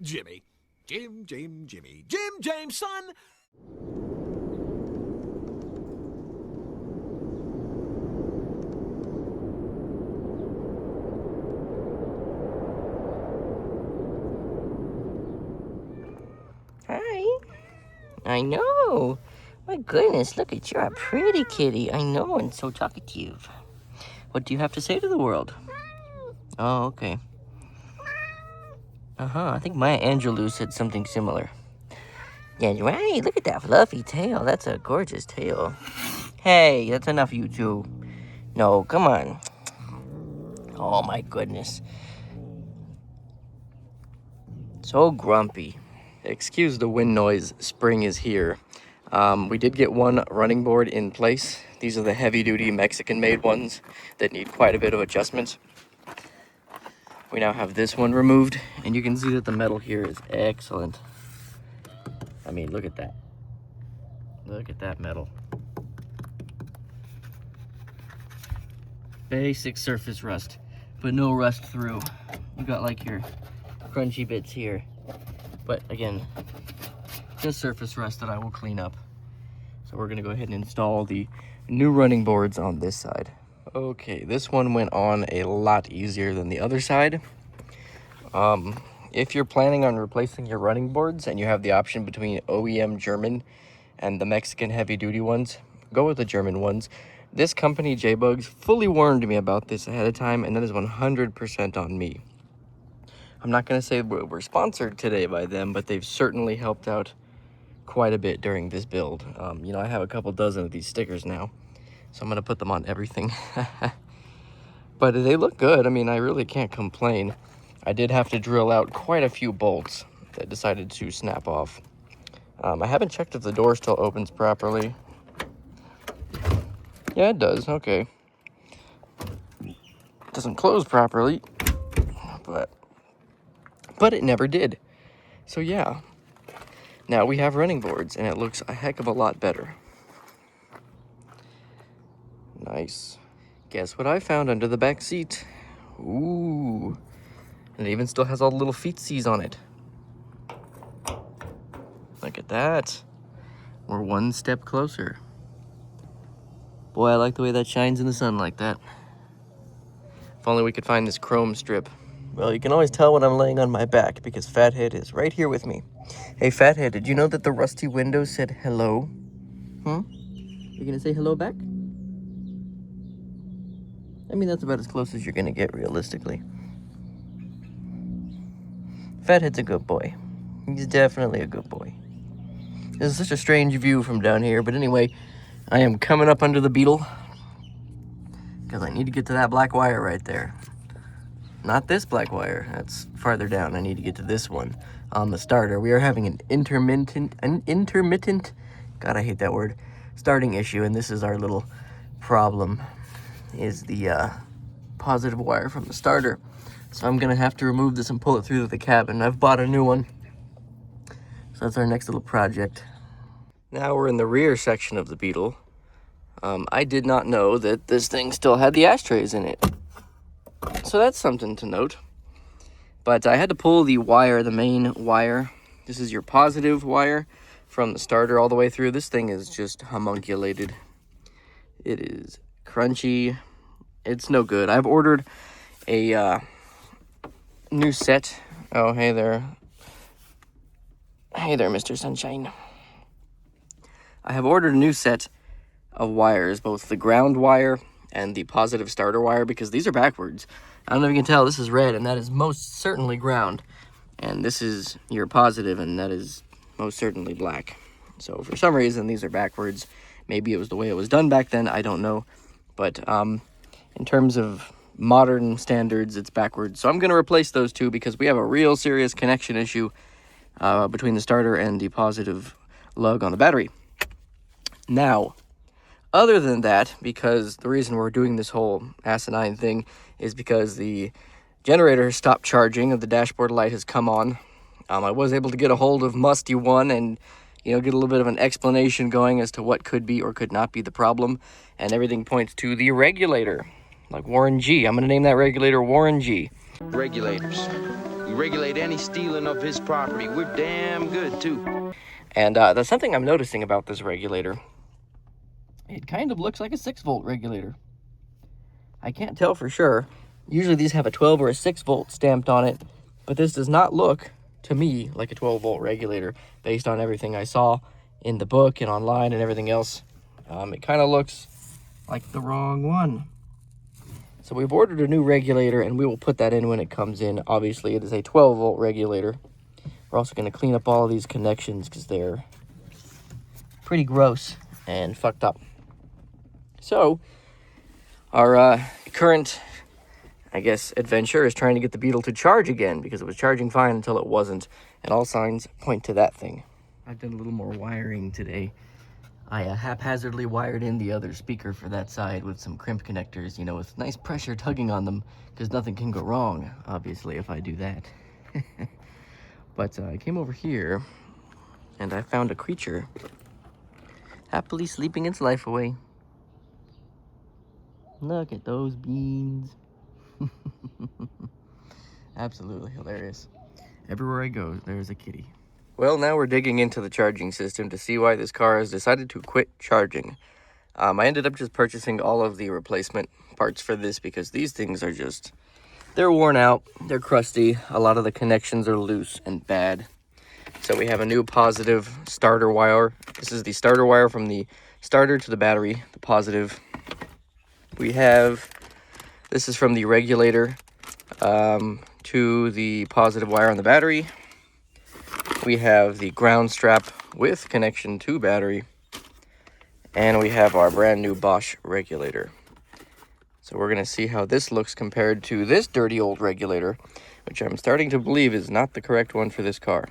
Jimmy. Jimmy. Jim, James, son. Hi. I know. My goodness, look at you. You're a pretty kitty. I know, and so talkative. What do you have to say to the world? Oh, okay. I think Maya Angelou said something similar. Yeah, you're right. Look at that fluffy tail. That's a gorgeous tail. Hey, that's enough, you two. No, come on. Oh, my goodness. So grumpy. Excuse the wind noise. Spring is here. We did get one running board in place. These are the heavy-duty Mexican-made ones that need quite a bit of adjustment. We now have this one removed, and you can see that the metal here is excellent. I mean, look at that. Look at that metal. Basic surface rust, but no rust through. You got like your crunchy bits here. But again, just surface rust that I will clean up. So we're gonna go ahead and install the new running boards on this side. Okay, this one went on a lot easier than the other side. If you're planning on replacing your running boards and you have the option between OEM German and the Mexican heavy-duty ones, go with the German ones. This company, J-Bugs, fully warned me about this ahead of time, and that is 100% on me. I'm not going to say we're sponsored today by them, but they've certainly helped out quite a bit during this build. I have a couple dozen of these stickers now, so I'm going to put them on everything. But they look good. I mean, I really can't complain. I did have to drill out quite a few bolts that decided to snap off. I haven't checked if the door still opens properly. Yeah, it does. Okay. It doesn't close properly, but it never did. So yeah. Now we have running boards, and it looks a heck of a lot better. Nice. Guess what I found under the back seat? Ooh. And it even still has all the little feetsies on it. Look at that. We're one step closer. Boy, I like the way that shines in the sun like that. If only we could find this chrome strip. Well, you can always tell when I'm laying on my back because Fathead is right here with me. Hey, Fathead, did you know that the rusty window said hello? You gonna say hello back? I mean, that's about as close as you're gonna get realistically. Fathead's a good boy. He's definitely a good boy. This is such a strange view from down here, but anyway, I am coming up under the Beetle because I need to get to that black wire right there. Not this black wire, that's farther down. I need to get to this one on the starter. We are having an intermittent, God, I hate that word, starting issue, and this is our little problem, is the positive wire from the starter. So I'm gonna have to remove this and pull it through the cabin. I've bought a new one. So that's our next little project. Now we're in the rear section of the Beetle. I did not know that this thing still had the ashtrays in it. So that's something to note. But I had to pull the wire, the main wire. This is your positive wire from the starter all the way through. This thing is just homunculated. It is crunchy. It's no good. I've ordered a new set. Oh, hey there. Hey there, Mr. Sunshine. I have ordered a new set of wires, both the ground wire and the positive starter wire, because these are backwards. I don't know if you can tell, this is red, and that is most certainly ground. And this is your positive, and that is most certainly black. So for some reason, these are backwards. Maybe it was the way it was done back then, I don't know. But in terms of modern standards, it's backwards. So I'm going to replace those two because we have a real serious connection issue between the starter and the positive lug on the battery. Now, other than that, because the reason we're doing this whole asinine thing is because the generator stopped charging and the dashboard light has come on. I was able to get a hold of Musty One and, get a little bit of an explanation going as to what could be or could not be the problem. And everything points to the regulator, like Warren G. I'm going to name that regulator Warren G. Regulators. We regulate any stealing of his property. We're damn good, too. And there's something I'm noticing about this regulator. It kind of looks like a 6-volt regulator. I can't tell for sure. Usually these have a 12 or a 6-volt stamped on it, but this does not look, to me, like a 12-volt regulator based on everything I saw in the book and online and everything else. It kind of looks like the wrong one. So we've ordered a new regulator, and we will put that in when it comes in. Obviously, it is a 12-volt regulator. We're also going to clean up all of these connections because they're pretty gross and fucked up. So, our current, I guess, adventure is trying to get the Beetle to charge again because it was charging fine until it wasn't, and all signs point to that thing. I've done a little more wiring today. I haphazardly wired in the other speaker for that side with some crimp connectors, you know, with nice pressure tugging on them, because nothing can go wrong, obviously, if I do that. But I came over here, and I found a creature happily sleeping its life away. Look at those beans. Absolutely hilarious. Everywhere I go, there's a kitty. Well, now we're digging into the charging system to see why this car has decided to quit charging. I ended up just purchasing all of the replacement parts for this because these things are just, they're worn out, they're crusty, a lot of the connections are loose and bad. So we have a new positive starter wire. This is the starter wire from the starter to the battery, the positive. We have, this is from the regulator to the positive wire on the battery. We have the ground strap with connection to battery. And we have our brand new Bosch regulator. So we're going to see how this looks compared to this dirty old regulator, which I'm starting to believe is not the correct one for this car.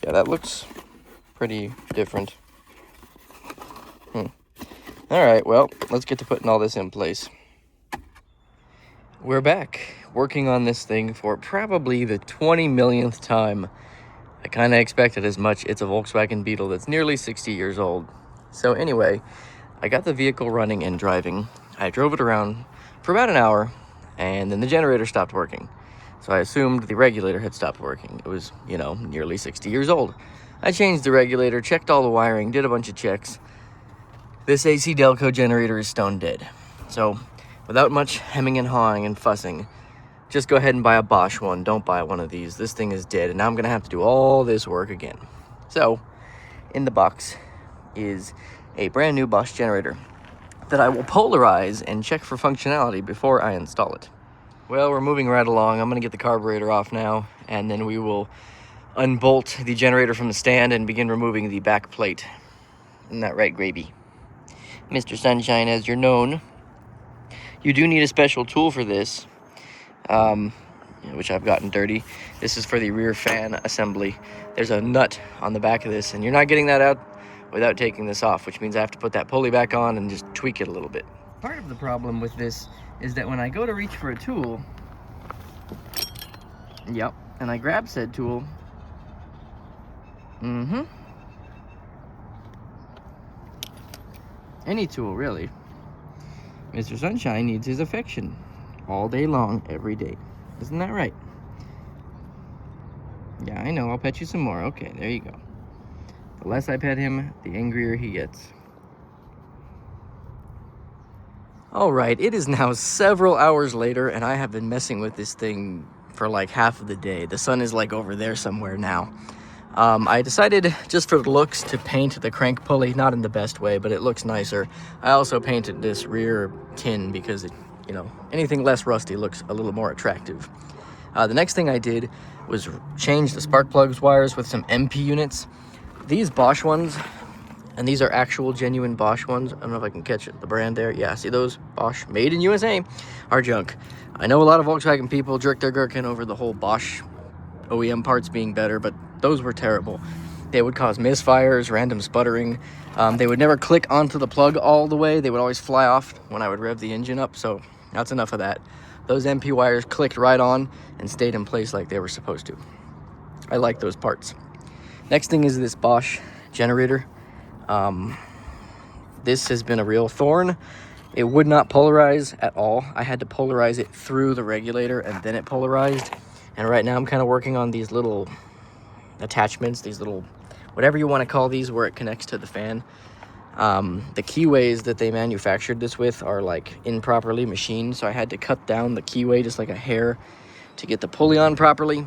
Yeah, that looks pretty different. Alright, well, let's get to putting all this in place. We're back, working on this thing for probably the 20 millionth time. I kind of expected as much. It's a Volkswagen Beetle that's nearly 60 years old. So anyway, I got the vehicle running and driving. I drove it around for about an hour, and then the generator stopped working. So I assumed the regulator had stopped working. It was, you know, nearly 60 years old. I changed the regulator, checked all the wiring, did a bunch of checks. This AC Delco generator is stone dead. So without much hemming and hawing and fussing, just go ahead and buy a Bosch one. Don't buy one of these. This thing is dead, and now I'm going to have to do all this work again. So, in the box is a brand new Bosch generator that I will polarize and check for functionality before I install it. Well, we're moving right along. I'm going to get the carburetor off now, and then we will unbolt the generator from the stand and begin removing the back plate. Isn't that right, Gravy? Mr. Sunshine, as you're known, you do need a special tool for this. Which I've gotten dirty. This is for the rear fan assembly. There's a nut on the back of this, and you're not getting that out without taking this off, which means I have to put that pulley back on and just tweak it a little bit. Part of the problem with this is that when I go to reach for a tool, and I grab said tool, any tool really, Mr. Sunshine needs his affection all day long, every day. Isn't that right? Yeah, I know. I'll pet you some more. Okay, there you go. The less I pet him, the angrier he gets. Alright, it is now several hours later, and I have been messing with this thing for like half of the day. The sun is like over there somewhere now. I decided, just for the looks, to paint the crank pulley, not in the best way, but it looks nicer. I also painted this rear tin because it, you know, anything less rusty looks a little more attractive. The next thing I did was change the spark plugs wires with some MP units. These Bosch ones, and these are actual genuine Bosch ones. I don't know if I can catch it, the brand there. Yeah, see those? Bosch, made in USA, are junk. I know a lot of Volkswagen people jerk their gherkin over the whole Bosch OEM parts being better, but those were terrible. They would cause misfires, random sputtering. They would never click onto the plug all the way. They would always fly off when I would rev the engine up, so that's enough of that. Those MP wires clicked right on and stayed in place like they were supposed to. I like those parts. Next thing is this Bosch generator. This has been a real thorn it would not polarize at all. I had to polarize it through the regulator and then it polarized. And right now I'm kind of working on these little attachments, these little, whatever you want to call these, where it connects to the fan. The keyways that they manufactured this with are like improperly machined, so I had to cut down the keyway just like a hair to get the pulley on properly.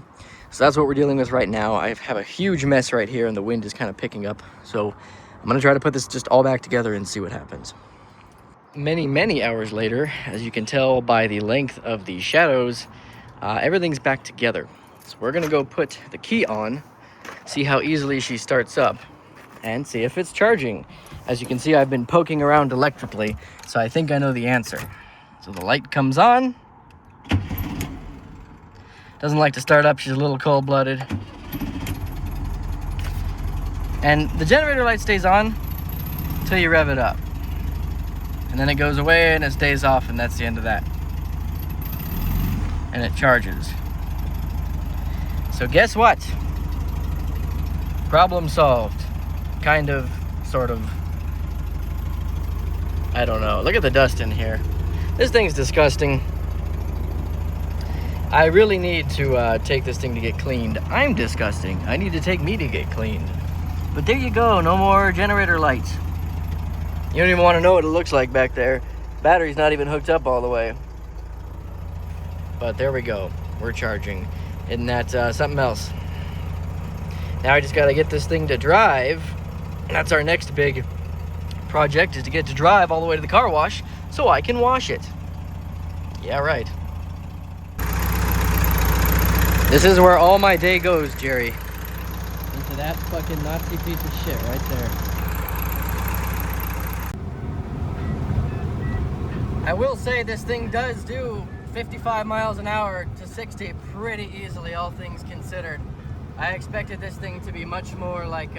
So that's what we're dealing with right now. I have a huge mess right here and the wind is kind of picking up. So I'm gonna try to put this just all back together and see what happens. Many hours later, as you can tell by the length of the shadows, everything's back together. So we're gonna go put the key on, see how easily she starts up, and see if it's charging. As you can see, I've been poking around electrically, so I think I know the answer. So the light comes on. Doesn't like to start up, she's a little cold-blooded. And the generator light stays on until you rev it up. And then it goes away and it stays off, and that's the end of that. And it charges. So guess what? Problem solved. Kind of, sort of. I don't know. Look at the dust in here. This thing's disgusting. I really need to take this thing to get cleaned. I'm disgusting. I need to take me to get cleaned. But there you go. No more generator lights. You don't even want to know what it looks like back there. Battery's not even hooked up all the way. But there we go. We're charging. Isn't that something else? Now I just got to get this thing to drive. That's our next big project, is to get to drive all the way to the car wash so I can wash it. Yeah, right. This is where all my day goes, Jerry. Into that fucking Nazi piece of shit right there. I will say this thing does do 55 miles an hour to 60 pretty easily, all things considered. I expected this thing to be much more like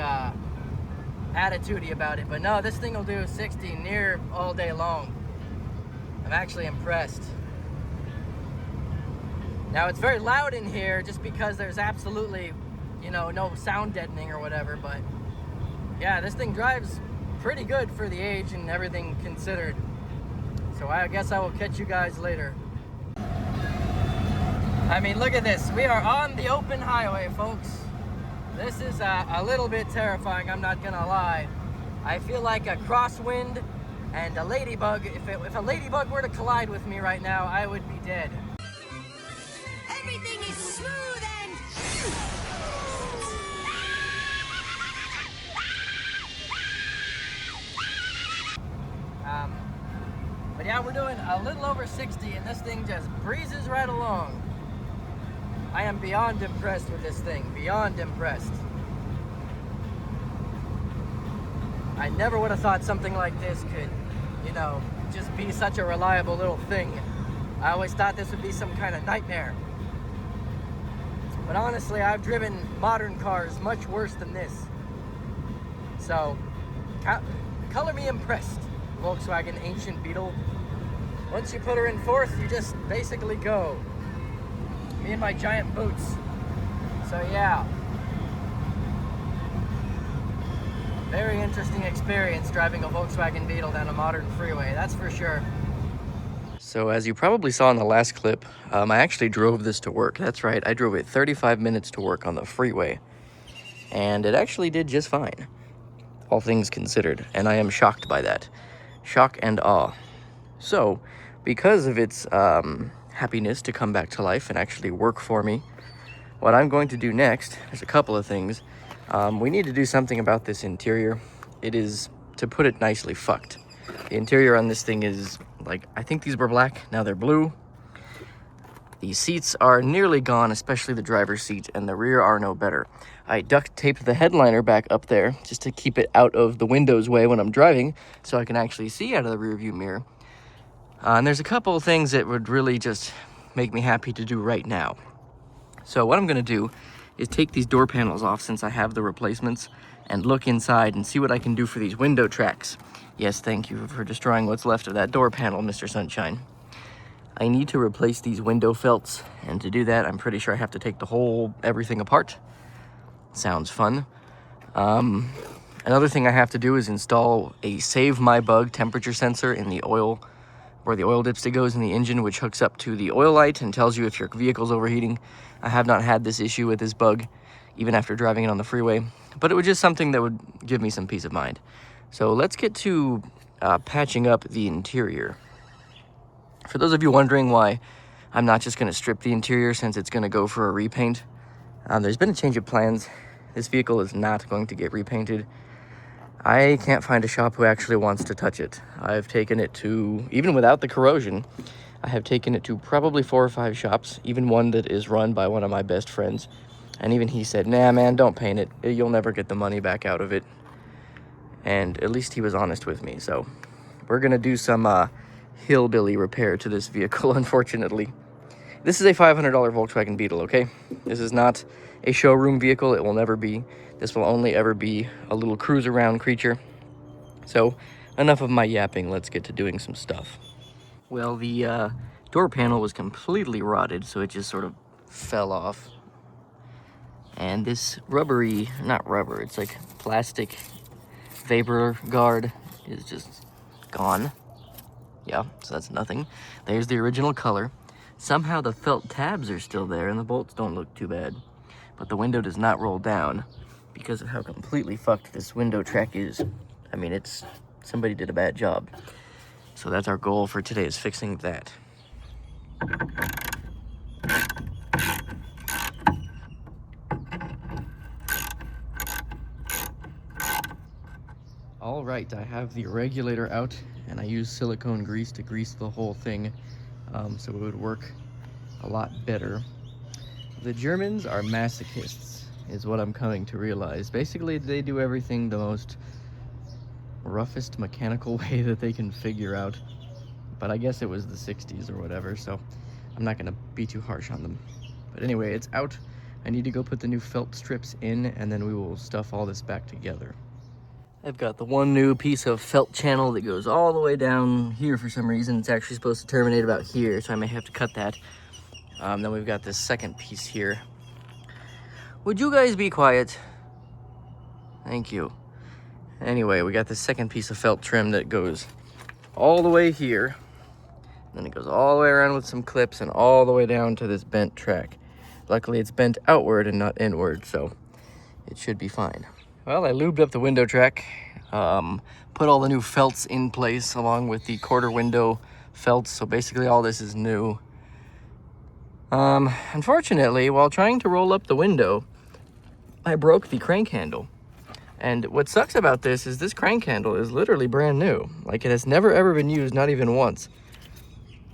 attitude-y about it, but no, this thing will do 60 near all day long. I'm actually impressed. Now it's very loud in here just because there's absolutely, you know, no sound deadening or whatever, but yeah, this thing drives pretty good for the age and everything considered. So I guess I will catch you guys later. I mean, look at this. We are on the open highway, folks. This is a little bit terrifying, I'm not gonna lie. I feel like a crosswind and a ladybug. If a ladybug were to collide with me right now, I would be dead. Everything is smooth and... But yeah, we're doing a little over 60 and this thing just breezes right along. I am beyond impressed with this thing, beyond impressed. I never would have thought something like this could, you know, just be such a reliable little thing. I always thought this would be some kind of nightmare. But honestly, I've driven modern cars much worse than this. So, color me impressed, Volkswagen Ancient Beetle. Once you put her in fourth, you just basically go. Me and my giant boots. So yeah. Very interesting experience driving a Volkswagen Beetle down a modern freeway, that's for sure. So as you probably saw in the last clip, I actually drove this to work. That's right, I drove it 35 minutes to work on the freeway. And it actually did just fine, all things considered. And I am shocked by that. Shock and awe. So, because of its happiness to come back to life and actually work for me, what I'm going to do next is a couple of things. We need to do something about this interior. It is, to put it nicely, fucked. The interior on this thing is, like, I think these were black, now they're blue. The seats are nearly gone, especially the driver's seat, and the rear are no better. I duct taped the headliner back up there just to keep it out of the window's way when I'm driving, so I can actually see out of the rear view mirror. And there's a couple of things that would really just make me happy to do right now. So what I'm gonna do is take these door panels off since I have the replacements and look inside and see what I can do for these window tracks. Yes, thank you for destroying what's left of that door panel, Mr. Sunshine. I need to replace these window felts, and to do that, I'm pretty sure I have to take the whole everything apart. Sounds fun. Another thing I have to do is install a Save My Bug temperature sensor in the oil where the oil dipstick goes in the engine, which hooks up to the oil light and tells you if your vehicle's overheating. I have not had this issue with this bug, even after driving it on the freeway, but it was just something that would give me some peace of mind. So let's get to patching up the interior. For those of you wondering why I'm not just going to strip the interior since it's going to go for a repaint, there's been a change of plans. This vehicle is not going to get repainted. I can't find a shop who actually wants to touch it. I've taken it to, even without the corrosion, I have taken it to probably 4 or 5 shops, even one that is run by one of my best friends. And even he said, nah, man, don't paint it. You'll never get the money back out of it. And at least he was honest with me. So we're going to do some hillbilly repair to this vehicle, unfortunately. This is a $500 Volkswagen Beetle, okay? This is not a showroom vehicle. It will never be. This will only ever be a little cruise around creature. So enough of my yapping. Let's get to doing some stuff. Well, the door panel was completely rotted, so it just sort of fell off. And this rubbery, not rubber, it's like plastic vapor guard is just gone. Yeah, so that's nothing. There's the original color. Somehow the felt tabs are still there and the bolts don't look too bad. But the window does not roll down because of how completely fucked this window track is. I mean, somebody did a bad job. So that's our goal for today, is fixing that. All right, I have the regulator out and I use silicone grease to grease the whole thing so it would work a lot better. The Germans are masochists, is what I'm coming to realize. Basically, they do everything the most roughest mechanical way that they can figure out. But I guess it was the 60s or whatever, so I'm not gonna be too harsh on them. But anyway, it's out. I need to go put the new felt strips in and then we will stuff all this back together. I've got the one new piece of felt channel that goes all the way down here for some reason. It's actually supposed to terminate about here, so I may have to cut that. Then we've got this second piece here. Would you guys be quiet? Thank you. Anyway, we got this second piece of felt trim that goes all the way here. Then it goes all the way around with some clips and all the way down to this bent track. Luckily, it's bent outward and not inward, so it should be fine. Well, I lubed up the window track, put all the new felts in place along with the quarter window felts, so basically all this is new. Unfortunately, while trying to roll up the window, I broke the crank handle. And what sucks about this is this crank handle is literally brand new. Like, it has never ever been used, not even once.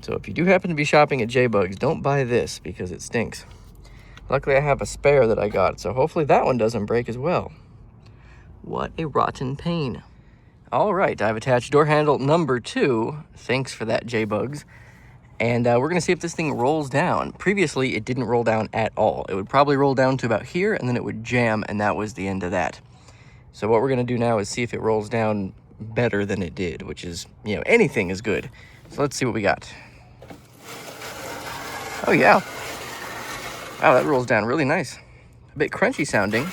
So if you do happen to be shopping at J-Bugs, don't buy this because it stinks. Luckily, I have a spare that I got, so hopefully that one doesn't break as well. What a rotten pain. All right, I've attached door handle number 2. Thanks for that, J-Bugs. And we're gonna see if this thing rolls down. Previously, it didn't roll down at all. It would probably roll down to about here and then it would jam, and that was the end of that. So what we're gonna do now is see if it rolls down better than it did, which is, you know, anything is good. So let's see what we got. Oh yeah. Wow, that rolls down really nice. A bit crunchy sounding.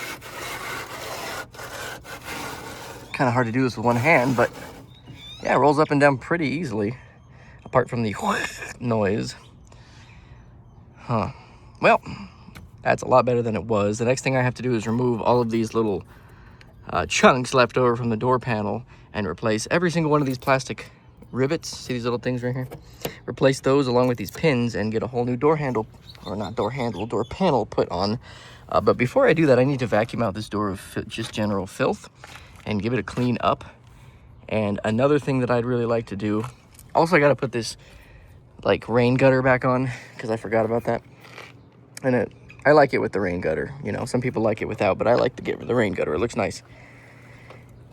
Kind of hard to do this with one hand, but yeah, it rolls up and down pretty easily, apart from the noise. Huh. Well, that's a lot better than it was. The next thing I have to do is remove all of these little chunks left over from the door panel and replace every single one of these plastic rivets. See these little things right here? Replace those along with these pins and get a whole new door handle, or not door handle, door panel put on. But before I do that, I need to vacuum out this door of just general filth and give it a clean up. And another thing that I'd really like to do, also I got to put this like rain gutter back on because I forgot about that. And I like it with the rain gutter. You know, some people like it without, but I like to get the rain gutter. It looks nice.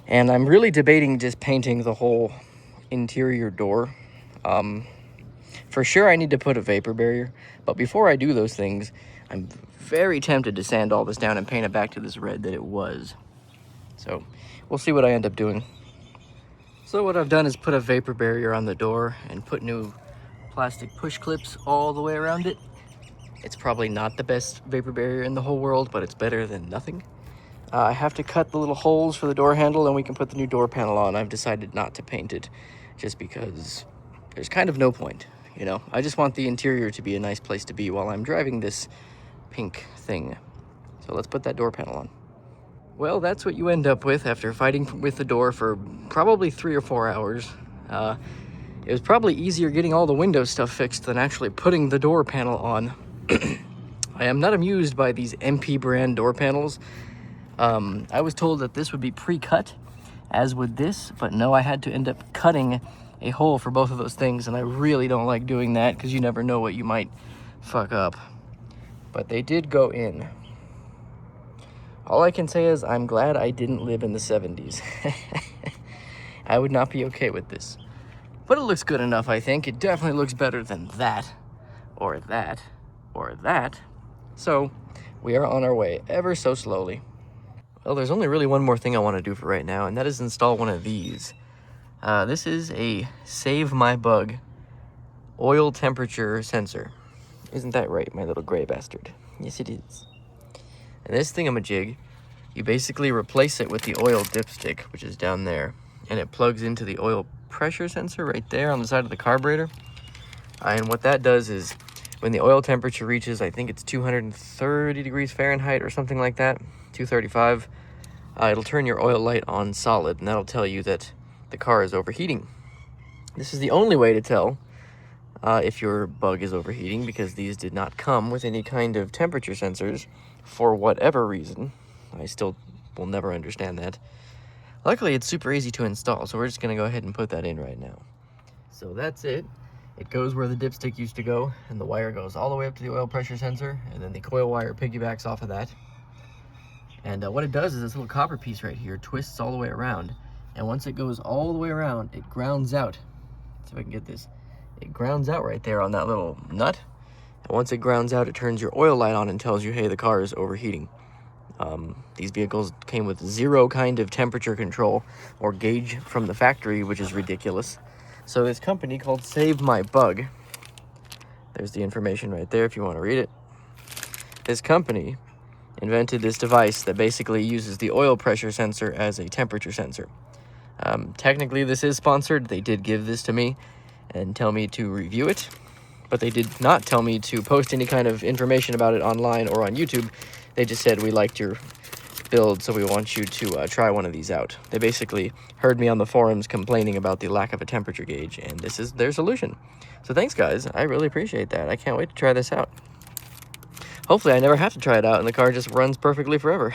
And I'm really debating just painting the whole interior door. For sure I need to put a vapor barrier, but before I do those things, I'm very tempted to sand all this down and paint it back to this red that it was. So we'll see what I end up doing. So what I've done is put a vapor barrier on the door and put new plastic push clips all the way around it. It's probably not the best vapor barrier in the whole world, but it's better than nothing. I have to cut the little holes for the door handle and we can put the new door panel on. I've decided not to paint it just because there's kind of no point, you know? I just want the interior to be a nice place to be while I'm driving this pink thing. So let's put that door panel on. Well, that's what you end up with after fighting with the door for probably 3 or 4 hours. It was probably easier getting all the window stuff fixed than actually putting the door panel on. I am not amused by these MP brand door panels. I was told that this would be pre-cut, as would this, but no, I had to end up cutting a hole for both of those things, and I really don't like doing that because you never know what you might fuck up. But they did go in. All I can say is I'm glad I didn't live in the 70s. I would not be okay with this. But it looks good enough, I think. It definitely looks better than that, or that, or that. So, we are on our way, ever so slowly. Well, there's only really one more thing I want to do for right now, and that is install one of these. This is a Save My Bug oil temperature sensor. Isn't that right, my little gray bastard? Yes, it is. And this thingamajig, you basically replace it with the oil dipstick, which is down there, and it plugs into the oil pressure sensor right there on the side of the carburetor. And what that does is, when the oil temperature reaches, I think it's 230 degrees Fahrenheit or something like that, 235, it'll turn your oil light on solid, and that'll tell you that the car is overheating. This is the only way to tell if your bug is overheating, because these did not come with any kind of temperature sensors for whatever reason. I still will never understand that. Luckily, it's super easy to install, so we're just going to go ahead and put that in right now. So that's it. It goes where the dipstick used to go, and the wire goes all the way up to the oil pressure sensor, and then the coil wire piggybacks off of that. And what it does is this little copper piece right here twists all the way around, and once it goes all the way around, it grounds out. Let's see if I can get this. It grounds out right there on that little nut, and once it grounds out, it turns your oil light on and tells you, hey, the car is overheating. These vehicles came with zero kind of temperature control or gauge from the factory, which is ridiculous. So this company called Save My Bug, there's the information right there if you want to read it. This company invented this device that basically uses the oil pressure sensor as a temperature sensor. Technically, this is sponsored. They did give this to me and tell me to review it, but they did not tell me to post any kind of information about it online or on YouTube. They just said, we liked your build, so we want you to try one of these out. They basically heard me on the forums complaining about the lack of a temperature gauge, and this is their solution. So thanks, guys. I really appreciate that. I can't wait to try this out. Hopefully I never have to try it out, and the car just runs perfectly forever.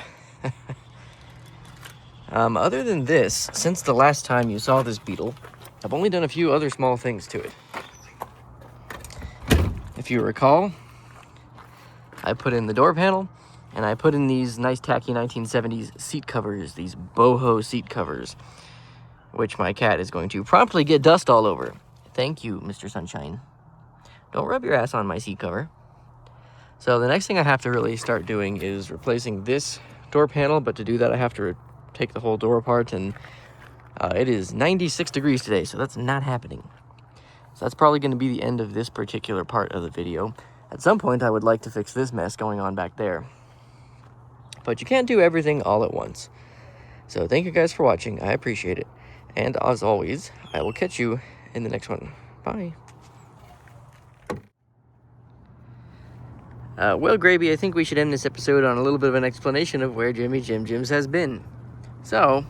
Other than this, since the last time you saw this Beetle, I've only done a few other small things to it. If you recall, I put in the door panel, and I put in these nice tacky 1970s seat covers, these boho seat covers, which my cat is going to promptly get dust all over. Thank you, Mr. Sunshine. Don't rub your ass on my seat cover. So the next thing I have to really start doing is replacing this door panel, but to do that I have to take the whole door apart, and it is 96 degrees today, so that's not happening. So that's probably going to be the end of this particular part of the video. At some point I would like to fix this mess going on back there. But you can't do everything all at once. So thank you guys for watching. I appreciate it. And as always, I will catch you in the next one. Bye. Well, Gravy, I think we should end this episode on a little bit of an explanation of where Jimmy Jim Jim's has been. So,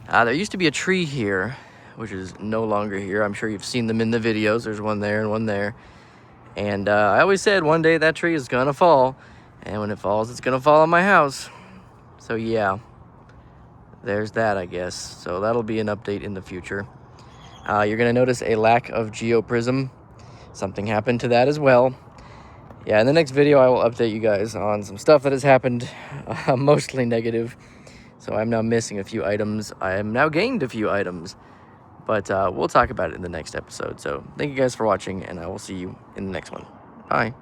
there used to be a tree here, which is no longer here. I'm sure you've seen them in the videos. There's one there and one there. And I always said one day that tree is gonna fall. And when it falls, it's gonna fall on my house. So yeah, there's that, I guess. So that'll be an update in the future. You're gonna notice a lack of geoprism. Something happened to that as well. Yeah, in the next video, I will update you guys on some stuff that has happened, mostly negative. So I'm now missing a few items. I am now gained a few items. But we'll talk about it in the next episode. So thank you guys for watching, and I will see you in the next one. Bye.